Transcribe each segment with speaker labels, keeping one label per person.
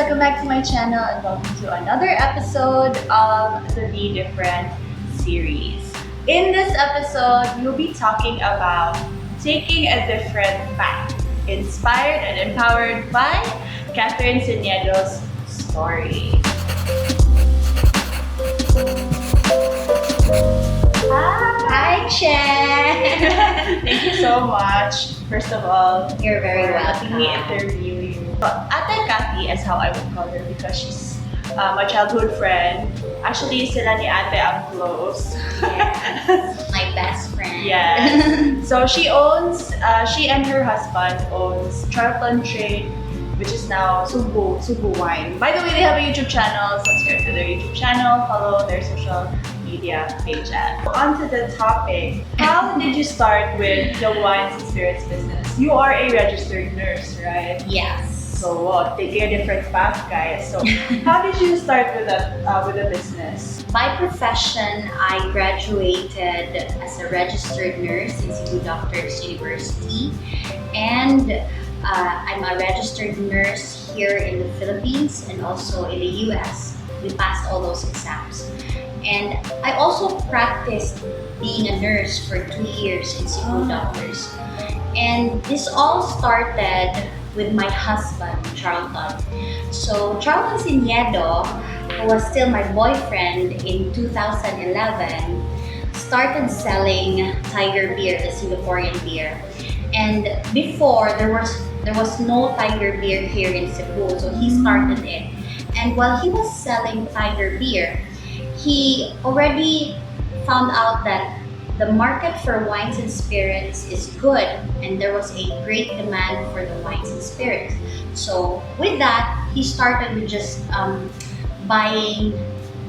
Speaker 1: welcome back to my channel and welcome to another episode of the Be Different series. In this episode, we'll be talking about taking a different path, inspired and empowered by Seniedo's story.
Speaker 2: Hi, Chen!
Speaker 1: Thank you so much. First of all,
Speaker 2: You're very
Speaker 1: for
Speaker 2: welcome.
Speaker 1: letting me interview you. Ate Cathy is how I would call her because she's my childhood friend. Actually, sila ni Ate ang close.
Speaker 2: Yes, my best friend.
Speaker 1: Yes. So she and her husband owns Charlton Trade, which is now Subu Wine. By the way, they have a YouTube channel. Subscribe to their YouTube channel. Follow their social media page. On to the topic. How did you start with the wines and spirits business? You are a registered nurse, right?
Speaker 2: Yes.
Speaker 1: So taking a different path, guys. So how did you start with the business?
Speaker 2: By profession, I graduated as a registered nurse in Cebu Doctors University, and I'm a registered nurse here in the Philippines and also in the US. We passed all those exams. And I also practiced being a nurse for 2 years in Cebu Doctors. And this all started with my husband, Charlton. So Charlton Seniedo, who was still my boyfriend in 2011, started selling Tiger beer, the Singaporean beer. And before, there was no Tiger beer here in Cebu, so he started it. And while he was selling Tiger beer, he already found out that the market for wines and spirits is good, and there was a great demand for the wines and spirits. So with that, he started with just buying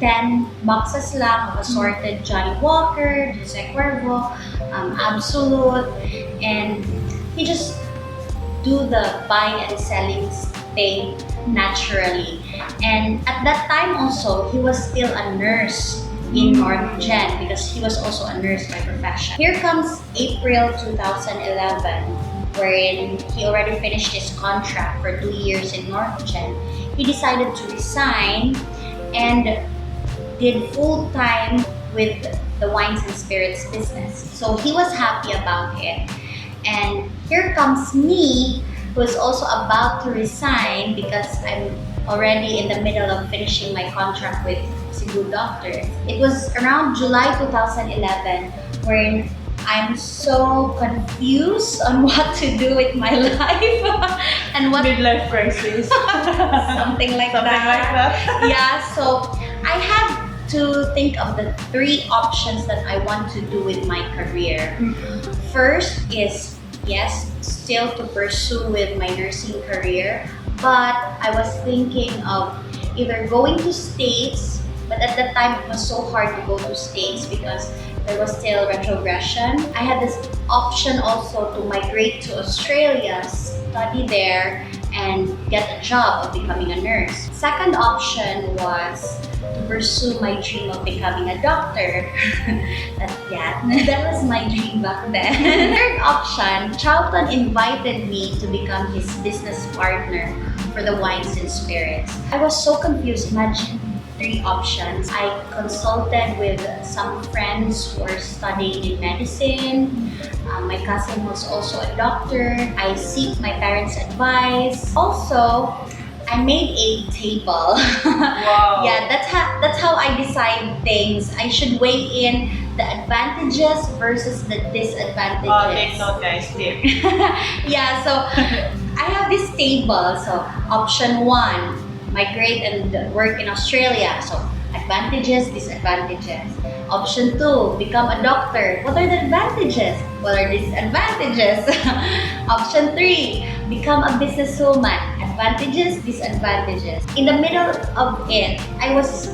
Speaker 2: 10 boxes lang of assorted Johnny Walker, Jose Cuervo, Absolute, and he just do the buying and selling thing naturally. And at that time also, he was still a nurse in North Gen because he was also a nurse by profession. Here comes April 2011, wherein he already finished his contract for 2 years in North Gen. He decided to resign and did full time with the wines and spirits business. So he was happy about it. And here comes me, who is also about to resign because I'm already in the middle of finishing my contract with Cebu Doctors. It was around July 2011 wherein I'm so confused on what to do with my life and what
Speaker 1: Midlife crisis.
Speaker 2: something like that. Yeah, so I had to think of the 3 options that I want to do with my career. First is, yes, still to pursue with my nursing career, but I was thinking of either going to States, but at that time it was so hard to go to States because there was still retrogression. I had this option also to migrate to Australia, study there, and get a job of becoming a nurse. Second option was to pursue my dream of becoming a doctor. That was my dream back then. Third option, Charlton invited me to become his business partner for the wines and spirits. I was so confused. Imagine 3 options. I consulted with some friends who are studying in medicine. My cousin was also a doctor. I seek my parents' advice. Also, I made a table.
Speaker 1: Wow.
Speaker 2: Yeah, that's how I decide things. I should weigh in the advantages versus the disadvantages.
Speaker 1: Oh, take note, guys. Tip.
Speaker 2: Yeah, so I have this table. So option 1, migrate and work in Australia. So advantages, disadvantages. Option 2, become a doctor. What are the advantages? What are disadvantages? Option 3, become a businesswoman. Advantages, disadvantages. In the middle of it, I was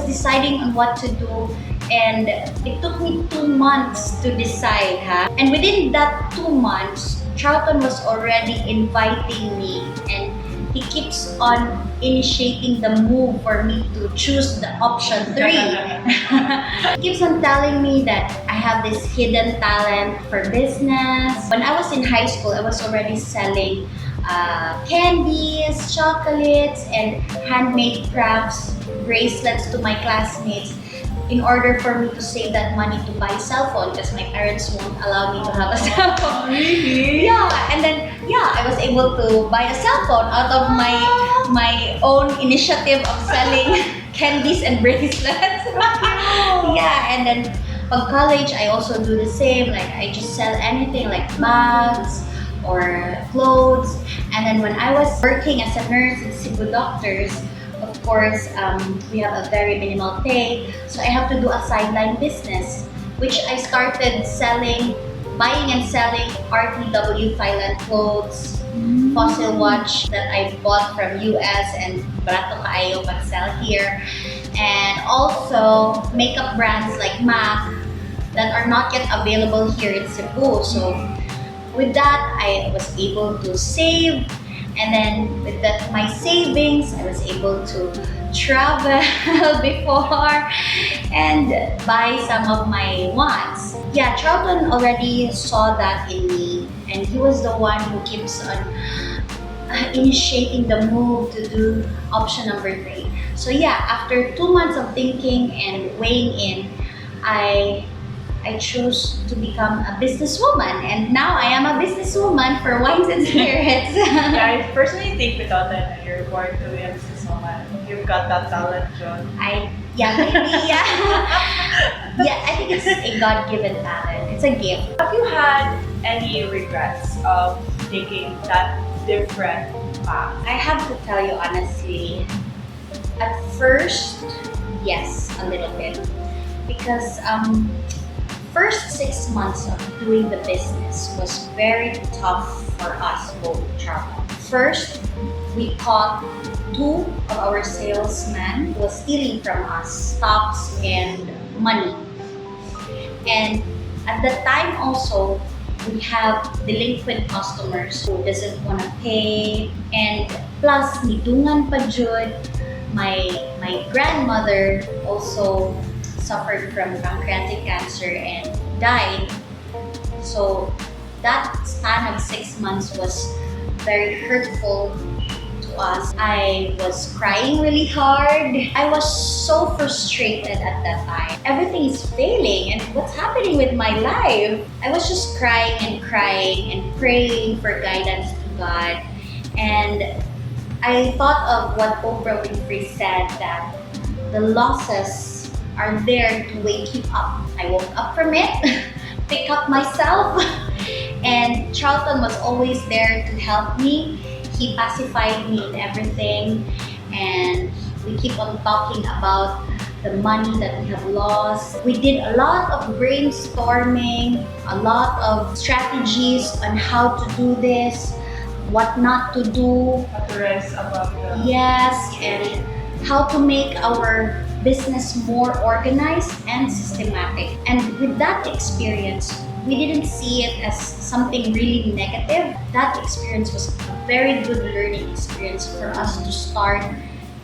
Speaker 2: deciding on what to do, and it took me 2 months to decide. And within that 2 months, Charlton was already inviting me, and he keeps on initiating the move for me to choose the option 3. He keeps on telling me that I have this hidden talent for business. When I was in high school, I was already selling candies, chocolates, and handmade crafts, bracelets to my classmates in order for me to save that money to buy cell phone because my parents won't allow me to have a cell phone.
Speaker 1: Really?
Speaker 2: Yeah, and then I was able to buy a cell phone out of my own initiative of selling candies and bracelets. Yeah, and then pag college, I also do the same. Like I just sell anything like bags or clothes. And then when I was working as a nurse in Cebu Doctors, of course, we have a very minimal pay, so I have to do a sideline business, which I started buying and selling RTW Thailand clothes, fossil watch that I bought from US and barato kaayo pag sell here, and also makeup brands like MAC that are not yet available here in Cebu. So with that, I was able to save. And then with my savings, I was able to travel before and buy some of my wants. Yeah, Charlton already saw that in me, and he was the one who keeps on initiating the move to do option number 3. So yeah, after 2 months of thinking and weighing in, I chose to become a businesswoman, and now I am a businesswoman for Wines and Spirits.
Speaker 1: Yeah, I personally think without that, you're born to be a businesswoman. You've got that talent, John.
Speaker 2: Maybe, yeah. Yeah, I think it's a God-given talent. It's a gift.
Speaker 1: Have you had any regrets of taking that different path?
Speaker 2: I have to tell you honestly, at first, yes, a little bit. Because first 6 months of doing the business was very tough for us both, Charlotte. First, we caught 2 of our salesmen who was stealing from us stocks and money. And at that time also, we have delinquent customers who doesn't want to pay, and plus nidungan pa jud. My grandmother also suffered from pancreatic cancer and died. So that span of 6 months was very hurtful to us. I was crying really hard. I was so frustrated at that time. Everything is failing, and what's happening with my life? I was just crying and praying for guidance to God. And I thought of what Oprah Winfrey said, that the losses are there to wake you up. I woke up from it, pick up myself, and Charlton was always there to help me. He pacified me in everything, and we keep on talking about the money that we have lost. We did a lot of brainstorming, a lot of strategies on how to do this, what not to do.
Speaker 1: How to rise above the...
Speaker 2: Yes, and how to make our business more organized and systematic. And with that experience, we didn't see it as something really negative. That experience was a very good learning experience for us to start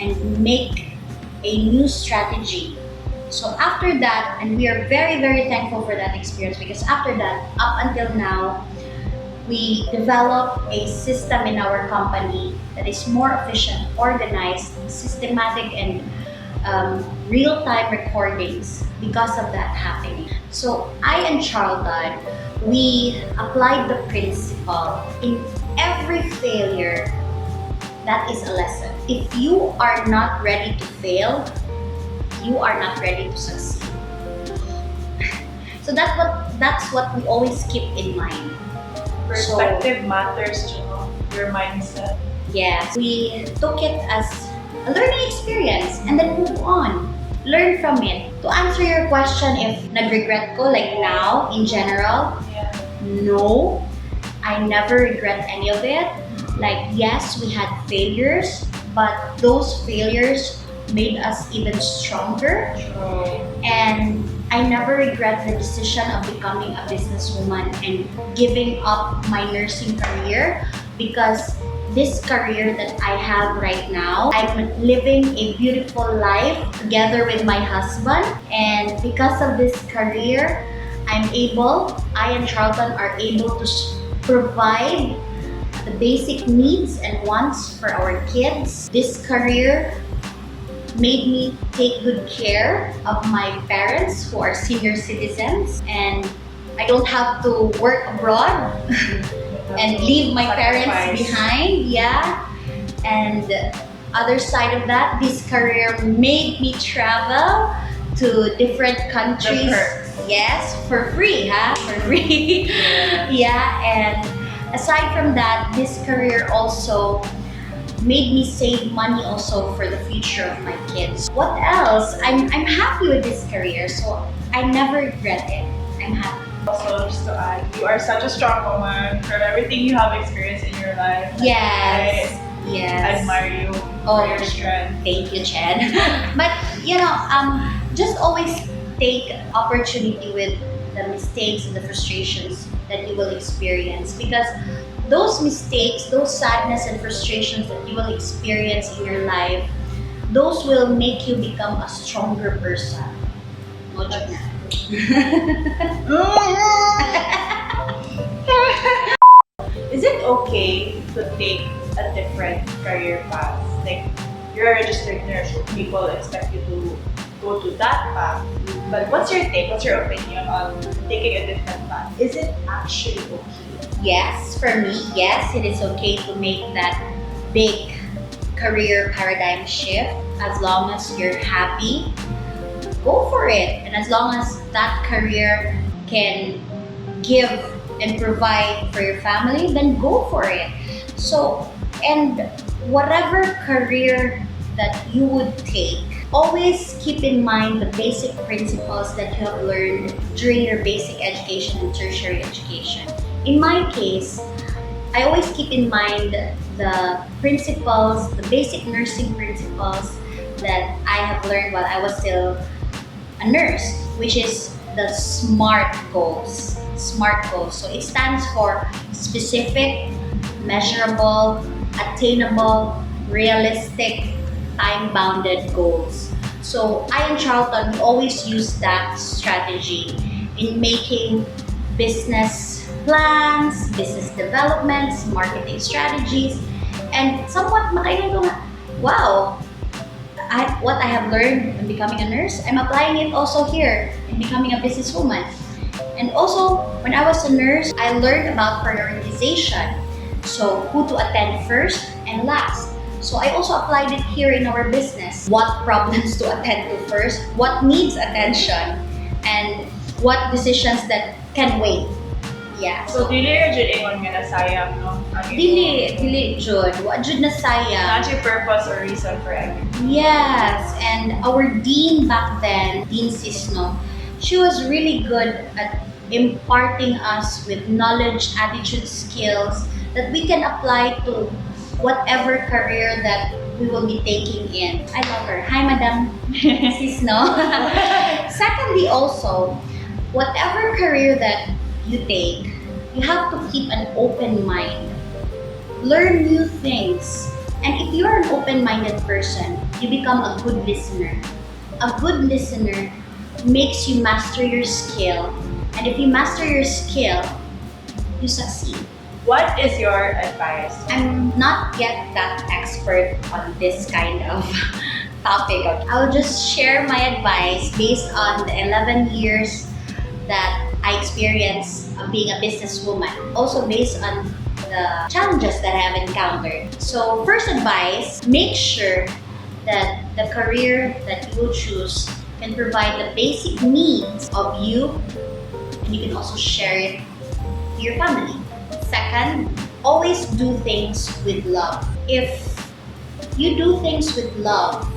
Speaker 2: and make a new strategy. So after that, and we are very, very thankful for that experience, because after that, up until now, we developed a system in our company that is more efficient, organized, systematic, and real-time recordings because of that happening. So I and Charlton, we applied the principle in every failure. That is a lesson. If you are not ready to fail, you are not ready to succeed. So that's what we always keep in mind.
Speaker 1: Perspective matters, you know, your mindset.
Speaker 2: Yes, we took it as a learning experience and then move on. Learn from it. To answer your question, if nag-regret ko like now in general, no, I never regret any of it. Like yes, we had failures, but those failures made us even stronger. And I never regret the decision of becoming a businesswoman and giving up my nursing career, because this career that I have right now, I'm living a beautiful life together with my husband, and because of this career, I and Charlton are able to provide the basic needs and wants for our kids. This career made me take good care of my parents who are senior citizens, and I don't have to work abroad and leave my parents behind. Yeah. And other side of that, this career made me travel to different countries. Yes, for free, huh? For free. Yeah, and aside from that, this career also made me save money also for the future of my kids. What else? I'm happy with this career, so I never regret it. I'm happy.
Speaker 1: Also, just to add, you are such a strong woman from everything you have experienced in your life.
Speaker 2: Yes.
Speaker 1: I admire you for your strength.
Speaker 2: Thank you, Chen. But just always take opportunity with the mistakes and the frustrations that you will experience, because those mistakes, those sadness and frustrations that you will experience in your life, those will make you become a stronger person. No joke na.
Speaker 1: Is it okay to take a different career path? Like, you're a registered nurse, so people expect you to go to that path. But what's your take? What's your opinion on taking a different path? Is it actually okay?
Speaker 2: Yes, for me, yes, it is okay to make that big career paradigm shift as long as you're happy. Go for it. And as long as that career can give and provide for your family, then go for it. So, and whatever career that you would take, always keep in mind the basic principles that you have learned during your basic education and tertiary education. In my case, I always keep in mind the principles, the basic nursing principles that I have learned while I was still a nurse, which is the SMART goals. SMART goals. So it stands for specific, measurable, attainable, realistic, time-bounded goals. So I and Charlton, we always use that strategy in making business plans, business developments, marketing strategies, and somewhat wow, what I have learned in becoming a nurse, I'm applying it also here in becoming a businesswoman. And also, when I was a nurse, I learned about prioritization. So, who to attend first and last. So, I also applied it here in our business. What problems to attend to first, what needs attention, and what decisions that can wait. Yeah.
Speaker 1: So, dili ra jud ingon nga nasayang, no?
Speaker 2: Dili jud. Wa jud na sayang.
Speaker 1: Not your purpose or reason for everything.
Speaker 2: Yes, and our dean back then, Dean Cisno, she was really good at imparting us with knowledge, attitude, skills that we can apply to whatever career that we will be taking in. I love her. Hi, Madam Cisno. Secondly, also, whatever career that you take, you have to keep an open mind. Learn new things. And if you're an open-minded person, you become a good listener. A good listener makes you master your skill. And if you master your skill, you succeed.
Speaker 1: What is your advice?
Speaker 2: I'm not yet that expert on this kind of topic. I'll just share my advice based on the 11 years that I experienced being a businesswoman. Also based on the challenges that I have encountered. So first advice, make sure that the career that you will choose can provide the basic needs of you, and you can also share it to your family. Second, always do things with love. If you do things with love,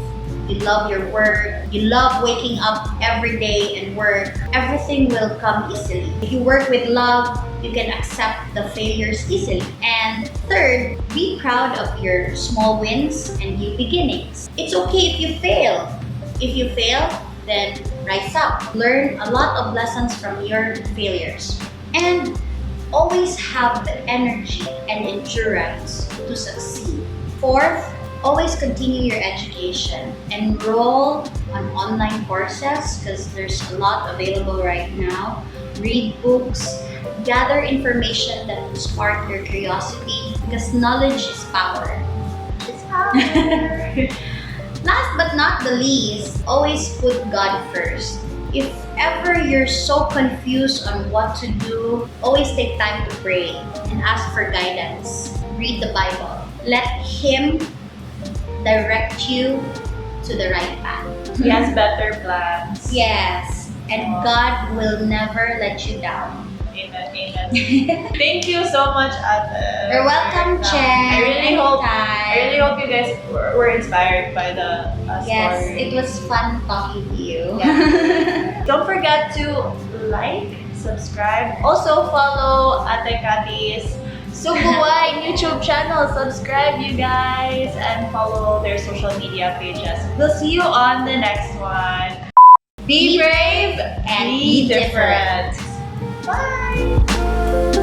Speaker 2: you love your work, you love waking up every day and work, everything will come easily. If you work with love, you can accept the failures easily. And third, be proud of your small wins and new beginnings. It's okay if you fail. If you fail, then rise up. Learn a lot of lessons from your failures. And always have the energy and endurance to succeed. Fourth, always continue your education. Enroll on online courses because there's a lot available right now. Read books, gather information that will spark your curiosity, Because knowledge is power.
Speaker 1: It's power.
Speaker 2: Last but not the least, always put God first. If ever you're so confused on what to do, always take time to pray and ask for guidance. Read the Bible. Let Him direct you to the right path.
Speaker 1: He has better plans.
Speaker 2: Yes, and God will never let you down.
Speaker 1: Amen, amen. Thank you so much, Ate.
Speaker 2: You're welcome, Chen.
Speaker 1: I really
Speaker 2: Anytime.
Speaker 1: hope you guys were inspired by the
Speaker 2: Yes,
Speaker 1: story.
Speaker 2: it was fun talking to you.
Speaker 1: Yeah. Don't forget to like, subscribe. Also follow Ate Kati's Subuwine YouTube channel. Subscribe, you guys, and follow their social media pages. We'll see you on the next one. Be brave
Speaker 2: and
Speaker 1: be
Speaker 2: be different.
Speaker 1: different. Bye.